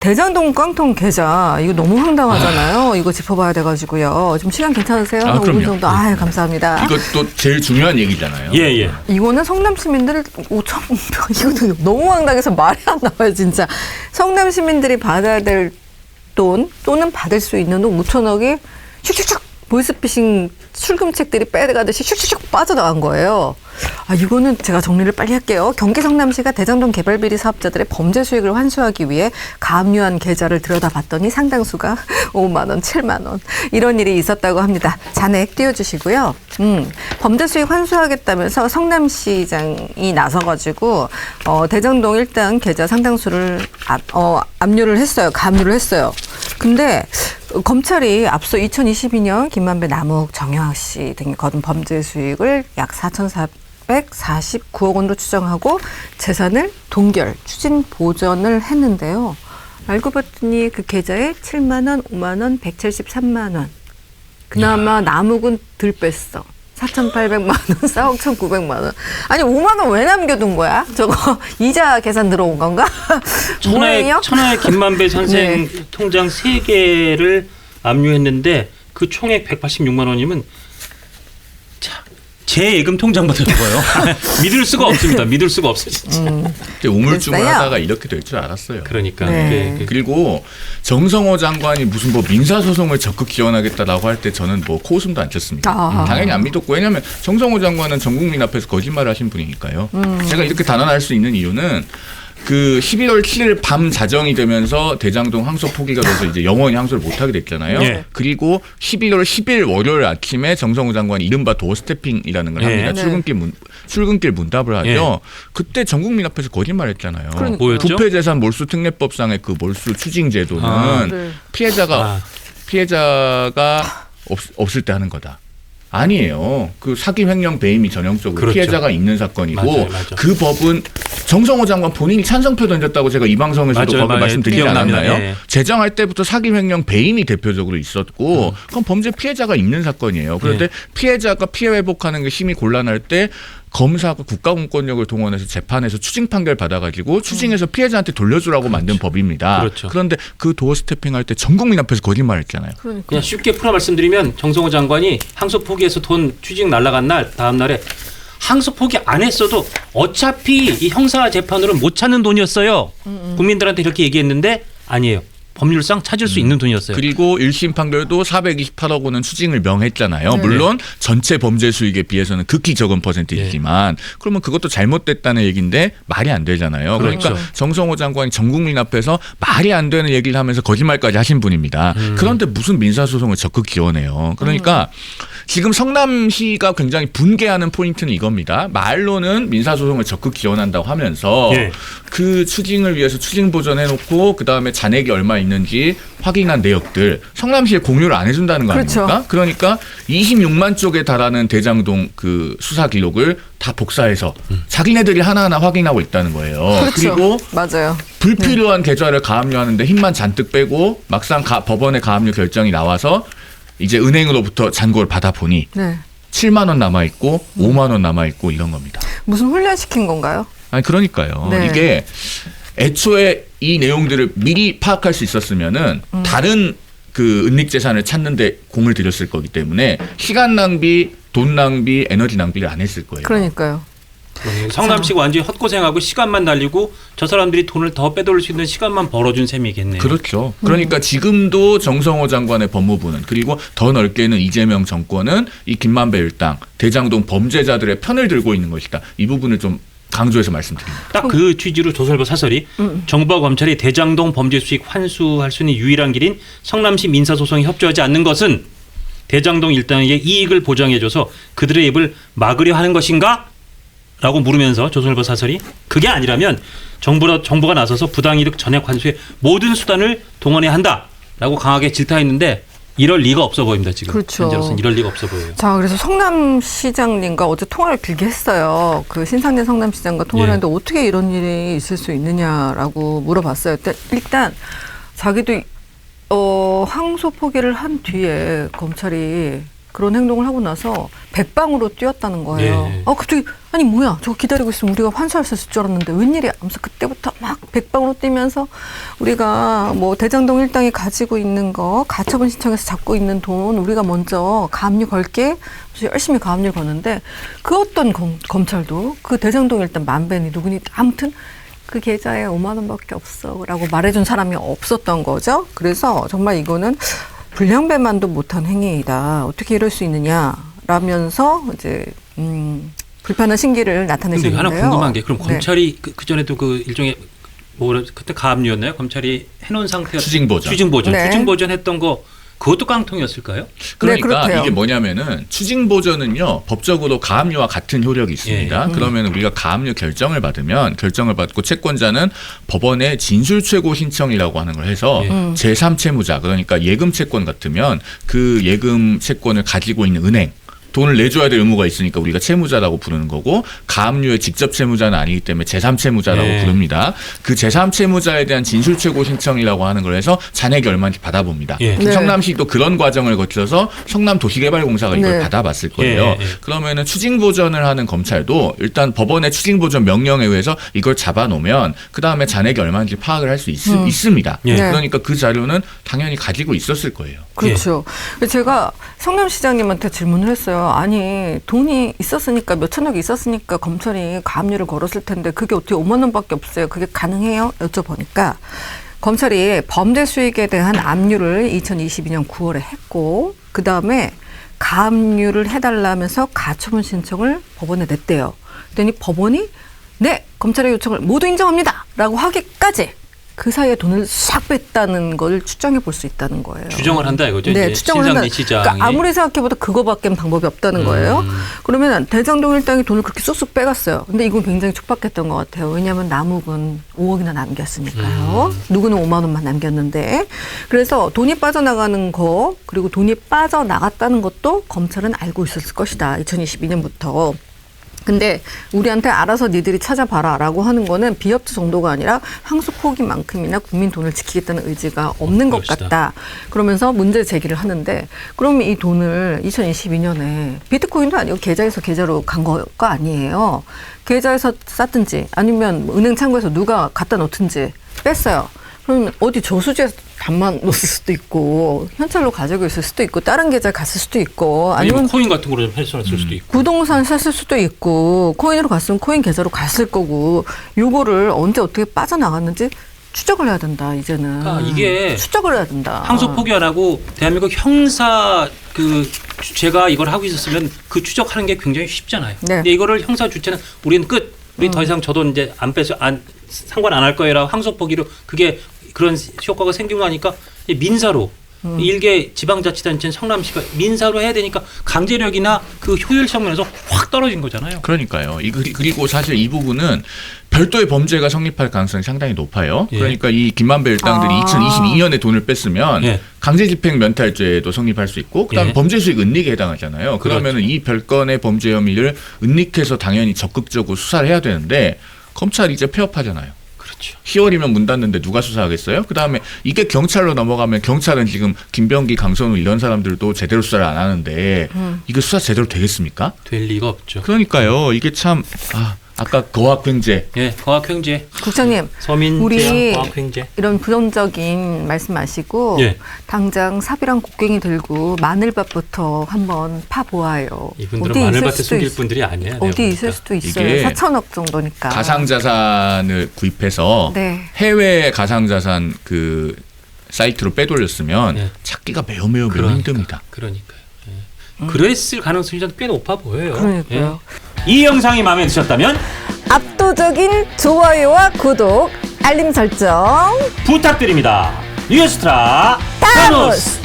대장동 깡통 계좌 이거 너무 황당하잖아요. 이거 짚어봐야 돼가지고요. 좀 시간 괜찮으세요? 한 5분 정도. 아, 감사합니다. 이것도 제일 중요한 얘기잖아요. 예. 이거는 성남 시민들 5천 이거는 너무 황당해서 말이 안 나와요, 진짜. 성남 시민들이 받아야 될 돈 또는 받을 수 있는 돈 5천억이 슉슉슉 보이스피싱 출금책들이 빼가듯이 슉슉슉 빠져나간 거예요. 아, 이거는 제가 정리를 빨리 할게요. 경기 성남시가 대장동 개발비리 사업자들의 범죄 수익을 환수하기 위해 가압류한 계좌를 들여다봤더니 상당수가 5만 원, 7만 원 이런 일이 있었다고 합니다. 잔액 띄워주시고요. 범죄 수익 환수하겠다면서 성남시장이 나서가지고 대장동 일단 계좌 상당수를 압류를 했어요. 가압류를 했어요. 근데 검찰이 앞서 2022년 김만배, 남욱, 정영학 씨 등이 거둔 범죄 수익을 약 4,449억 원으로 추정하고 재산을 동결, 추징 보전을 했는데요. 알고 봤더니 그 계좌에 7만 원, 5만 원, 173만 원. 그나마 남욱은 덜 뺐어. 4,800만 원, 4억 1,900만 원. 아니 5만 원 왜 남겨둔 거야? 저거 이자 계산 들어온 건가? 천하의 김만배 선생 네. 통장 3개를 압류했는데 그 총액 186만 원이면 제 예금 통장보다 적어요. 믿을 수가 없습니다. 믿을 수가 없어요. 진짜. 우물쭈물하다가 이렇게 될 줄 알았어요. 그러니까. 네. 그리고 정성호 장관이 무슨 뭐 민사소송을 적극 지원하겠다라고 할 때 저는 뭐 코웃음도 안 쳤습니다. 당연히 안 믿었고 왜냐하면 정성호 장관은 전 국민 앞에서 거짓말을 하신 분이니까요. 제가 이렇게 단언할 수 있는 이유는 그 11월 7일 밤 자정이 되면서 대장동 항소 포기가 돼서 이제 영원히 항소를 못하게 됐잖아요. 네. 그리고 11월 10일 월요일 아침에 정성호 장관이 이른바 도어 스태핑이라는 걸 합니다. 네. 출근길 문답을 하죠. 네. 그때 전 국민 앞에서 거짓말했잖아요. 뭐였죠? 부패재산 몰수 특례법상의 그 몰수 추징 제도는 네. 피해자가 없을 때 하는 거다. 아니에요. 그 사기 횡령 배임이 전형적으로 그렇죠. 피해자가 있는 사건이고 맞아요. 그 법은 정성호 장관 본인이 찬성표 던졌다고 제가 이 방송에서도 법을 말씀드리지 않았나요? 네. 제정할 때부터 사기 횡령 배임이 대표적으로 있었고 그건 범죄 피해자가 있는 사건이에요. 그런데 피해자가 피해 회복하는 게 심히 곤란할 때 검사가 국가공권력을 동원해서 재판에서 추징 판결 받아가지고 추징해서 피해자한테 돌려주라고 만든 법입니다. 그렇죠. 그런데 그 도어 스태핑 할 때 전 국민 앞에서 거짓말했잖아요. 그냥 쉽게 풀어 말씀드리면 정성호 장관이 항소 포기해서 돈 추징 날라간 날 다음 날에 항소 포기 안 했어도 어차피 이 형사 재판으로 못 찾는 돈이었어요. 국민들한테 이렇게 얘기했는데 아니에요. 법률상 찾을 수 있는 돈이었어요. 그리고 1심 판결도 428억 원은 추징을 명했잖아요. 물론 전체 범죄 수익에 비해서는 극히 적은 퍼센트이지만 그러면 그것도 잘못됐다는 얘기인데 말이 안 되잖아요. 그러니까 정성호 장관이 전 국민 앞에서 말이 안 되는 얘기를 하면서 거짓말까지 하신 분입니다. 그런데 무슨 민사소송을 적극 지원해요. 그러니까 지금 성남시가 굉장히 분개하는 포인트는 이겁니다. 말로는 민사소송을 적극 지원한다고 하면서 그 추징을 위해서 추징 보전해놓고 그다음에 잔액이 얼마 있는지 확인한 내역들 성남시에 공유를 안 해준다는 거 아닙니까? 그렇죠. 그러니까 26만 쪽에 달하는 대장동 그 수사 기록을 다 복사해서 자기네들이 하나하나 확인하고 있다는 거예요. 그렇죠. 그리고 맞아요. 불필요한 계좌를 가압류하는데 힘만 잔뜩 빼고 막상 법원의 가압류 결정이 나와서 이제 은행으로부터 잔고를 받아보니 7만 원 남아있고 5만 원 남아있고 이런 겁니다. 무슨 훈련시킨 건가요? 아니 그러니까요. 네. 이게 애초에 이 내용들을 미리 파악할 수 있었으면은 다른 그 은닉재산을 찾는데 공을 들였을 거기 때문에 시간 낭비, 돈 낭비, 에너지 낭비를 안 했을 거예요. 그러니까요. 성남시가 완전히 헛고생하고 시간만 날리고 저 사람들이 돈을 더 빼돌릴 수 있는 시간만 벌어준 셈이겠네요. 그렇죠. 그러니까 지금도 정성호 장관의 법무부는 그리고 더 넓게는 이재명 정권은 이 김만배 일당, 대장동 범죄자들의 편을 들고 있는 것이다. 이 부분을 좀 강조해서 말씀드립니다. 딱 그 취지로 조선일보 사설이 정부와 검찰이 대장동 범죄 수익 환수할 수 있는 유일한 길인 성남시 민사소송에 협조하지 않는 것은 대장동 일당에게 이익을 보장해줘서 그들의 입을 막으려 하는 것인가? 라고 물으면서 조선일보 사설이 그게 아니라면 정부가 나서서 부당이득 전액 환수의 모든 수단을 동원해야 한다라고 강하게 질타했는데 이럴 리가 없어 보입니다. 지금 그렇죠. 현재로서는 이럴 리가 없어 보여요. 자, 그래서 성남시장님과 어제 통화를 길게 했어요. 그 신상진 성남시장과 통화를 했는데 어떻게 이런 일이 있을 수 있느냐라고 물어봤어요. 일단 자기도 항소 포기를 한 뒤에 검찰이 그런 행동을 하고 나서 백방으로 뛰었다는 거예요. 예. 갑자기 아니 뭐야 저거 기다리고 있으면 우리가 환수할 수 있을 줄 알았는데 웬일이야 하면서 그때부터 막 백방으로 뛰면서 우리가 뭐 대장동 일당이 가지고 있는 거 가처분 신청해서 잡고 있는 돈 우리가 먼저 가압류 걸게 열심히 가압류 거는데 그 어떤 검찰도 그 대장동 일당 만배니 누구니 아무튼 그 계좌에 5만 원밖에 없어라고 말해준 사람이 없었던 거죠. 그래서 정말 이거는 불량배만도 못한 행위이다. 어떻게 이럴 수 있느냐라면서 이제 불편한 신기를 근데 나타내셨는데요. 하나 궁금한 게 그럼 네. 검찰이 그 전에도 그 일종의 뭐라 그때 가압류였나요? 검찰이 해놓은 상태였 추징보전. 네. 추징보전 했던 거 그것도 깡통이었을까요? 그러니까 그렇대요. 이게 뭐냐면은 추징보전은요 법적으로 가압류와 같은 효력이 있습니다. 그러면 우리가 가압류 결정을 받고 채권자는 법원에 진술최고 신청이라고 하는 걸 해서 제3채무자 그러니까 예금 채권 같으면 그 예금 채권을 가지고 있는 은행 돈을 내줘야 될 의무가 있으니까 우리가 채무자라고 부르는 거고 가압류의 직접 채무자는 아니기 때문에 제3채무자라고 부릅니다. 그 제3채무자에 대한 진술최고 신청이라고 하는 걸 해서 잔액이 얼마인지 받아봅니다. 예. 네. 성남시도 그런 과정을 거쳐서 성남도시개발공사가 이걸 네. 받아봤을 거예요. 예. 그러면은 추징보전을 하는 검찰도 일단 법원의 추징보전 명령에 의해서 이걸 잡아놓으면 그 다음에 잔액이 얼마인지 파악을 할 수 있습니다. 예. 그러니까 그 자료는 당연히 가지고 있었을 거예요. 그렇죠. 제가 성남시장님한테 질문을 했어요. 아니 돈이 있었으니까 몇천억이 있었으니까 검찰이 가압류를 걸었을 텐데 그게 어떻게 5만 원밖에 없어요. 그게 가능해요? 여쭤보니까 검찰이 범죄 수익에 대한 압류를 2022년 9월에 했고 그다음에 가압류를 해달라면서 가처분 신청을 법원에 냈대요. 그랬더니 법원이 네 검찰의 요청을 모두 인정합니다 라고 하기까지 그 사이에 돈을 싹 뺐다는 걸 추정해 볼 수 있다는 거예요. 추정을 한다 이거죠. 네, 이제 추정을 한다. 신상기 시장이. 그러니까 아무리 생각해봐도 그거밖에 방법이 없다는 거예요. 그러면 대장동 일당이 돈을 그렇게 쏙쏙 빼갔어요. 근데 이건 굉장히 촉박했던 것 같아요. 왜냐하면 남욱은 5억이나 남겼으니까요. 누구는 5만 원만 남겼는데. 그래서 돈이 빠져나가는 거 그리고 돈이 빠져나갔다는 것도 검찰은 알고 있었을 것이다. 2022년부터. 근데 우리한테 알아서 니들이 찾아봐라 라고 하는 거는 비협조 정도가 아니라 항소 포기만큼이나 국민 돈을 지키겠다는 의지가 없는 것 그것이다. 같다. 그러면서 문제 제기를 하는데 그러면 이 돈을 2022년에 비트코인도 아니고 계좌에서 계좌로 간 거가 아니에요. 계좌에서 쌌든지 아니면 은행 창구에서 누가 갖다 놓든지 뺐어요. 그러면 어디 저수지에 담아 놓을 수도 있고 현찰로 가지고 있을 수도 있고 다른 계좌에 갔을 수도 있고 아니면 아니면 코인 같은 거로 좀 헬스할 수도 있고. 부동산 샀을 수도 있고 코인으로 갔으면 코인 계좌로 갔을 거고 요거를 언제 어떻게 빠져나갔는지 추적을 해야 된다 이제는. 그러니까 이게 추적을 해야 된다. 항소 포기 안 하고 대한민국 형사 그 주체가 이걸 하고 있었으면 그 추적하는 게 굉장히 쉽잖아요. 네. 근데 이거를 형사 주체는 우리는 끝. 우리 더 이상 저도 이제 안 빼서 안 상관 안 할 거예요라고 항소 포기로 그게 그런 효과가 생긴 거 하니까 민사로 일개 지방자치단체는 성남시가 민사로 해야 되니까 강제력이나 그 효율성 면에서 확 떨어진 거잖아요. 그러니까요. 그리고 사실 이 부분은 별도의 범죄가 성립할 가능성이 상당히 높아요. 예. 그러니까 이 김만배 일당들이 2022년에 돈을 뺐으면 예. 강제집행 면탈죄도 성립할 수 있고 그다음에 예. 범죄수익 은닉에 해당하잖아요. 그러면은 이 별건의 범죄 혐의를 은닉해서 당연히 적극적으로 수사를 해야 되는데 검찰이 이제 폐업하잖아요. 그렇죠. 10월이면 문 닫는데 누가 수사하겠어요? 그다음에 이게 경찰로 넘어가면 경찰은 지금 김병기, 강선우 이런 사람들도 제대로 수사를 안 하는데 이거 수사 제대로 되겠습니까? 될 리가 없죠. 그러니까요. 이게 참 아까 거학횡재 예, 거학횡재, 국장님 서민 우리 제한 거학횡재. 이런 부정적인 말씀 마시고 예. 당장 삽이랑 곡괭이 들고 마늘밭부터 한번 파보아요. 이분들은 어디 마늘밭에 있을 수도 숨길 있- 분들이 아니에요. 어디 내가 있을 보니까. 수도 있어요. 이게 4천억 정도니까. 가상자산을 구입해서 네. 해외 가상자산 그 사이트로 빼돌렸으면 예. 찾기가 매우 힘듭니다. 그러니까요. 예. 그랬을 가능성이 꽤 높아 보여요. 그러니까요. 예. 이 영상이 마음에 드셨다면 압도적인 좋아요와 구독, 알림 설정. 부탁드립니다. 뉴스트라 타노스!